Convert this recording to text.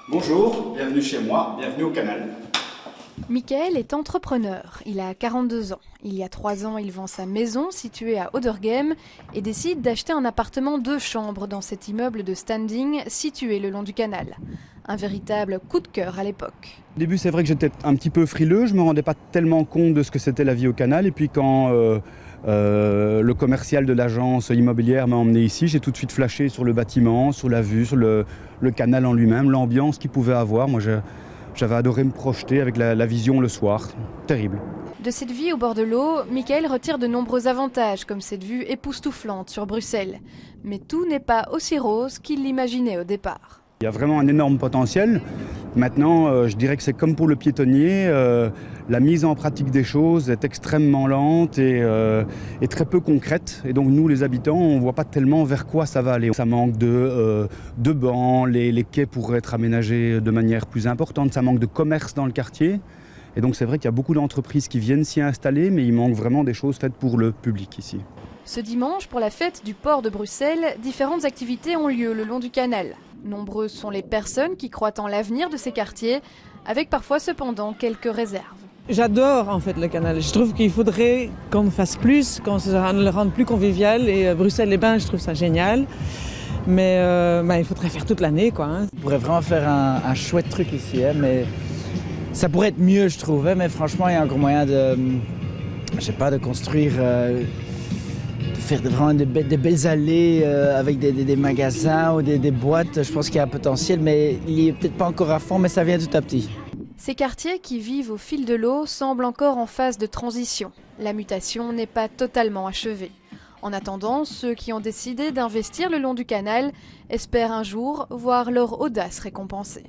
Bonjour, bienvenue chez moi, bienvenue au canal. Michael est entrepreneur, il a 42 ans. Il y a 3 ans, il vend sa maison située à Oderghem et décide d'acheter un appartement 2 chambres dans cet immeuble de standing situé le long du canal. Un véritable coup de cœur à l'époque. Au début, c'est vrai que j'étais un petit peu frileux, je ne me rendais pas tellement compte de ce que c'était la vie au canal. Et puis quand le commercial de l'agence immobilière m'a emmené ici, j'ai tout de suite flashé sur le bâtiment, sur la vue, sur le canal en lui-même, l'ambiance qu'il pouvait avoir. Moi, j'avais adoré me projeter avec la vision le soir. Terrible. De cette vie au bord de l'eau, Michael retire de nombreux avantages, comme cette vue époustouflante sur Bruxelles. Mais tout n'est pas aussi rose qu'il l'imaginait au départ. Il y a vraiment un énorme potentiel. Maintenant, je dirais que c'est comme pour le piétonnier. La mise en pratique des choses est extrêmement lente et très peu concrète. Et donc nous, les habitants, on ne voit pas tellement vers quoi ça va aller. Ça manque de bancs, les quais pourraient être aménagés de manière plus importante. Ça manque de commerce dans le quartier. Et donc c'est vrai qu'il y a beaucoup d'entreprises qui viennent s'y installer, mais il manque vraiment des choses faites pour le public ici. Ce dimanche, pour la fête du port de Bruxelles, différentes activités ont lieu le long du canal. Nombreuses sont les personnes qui croient en l'avenir de ces quartiers, avec parfois cependant quelques réserves. J'adore en fait le canal. Je trouve qu'il faudrait qu'on fasse plus, qu'on le rende plus convivial. Et Bruxelles-les-Bains, je trouve ça génial. Mais il faudrait faire toute l'année, quoi. On pourrait vraiment faire un chouette truc ici, mais ça pourrait être mieux, je trouve. Mais franchement, il y a encore moyen de construire, de faire vraiment des belles allées avec des magasins ou des boîtes. Je pense qu'il y a un potentiel, mais il n'est peut-être pas encore à fond, mais ça vient tout à petit. Ces quartiers qui vivent au fil de l'eau semblent encore en phase de transition. La mutation n'est pas totalement achevée. En attendant, ceux qui ont décidé d'investir le long du canal espèrent un jour voir leur audace récompensée.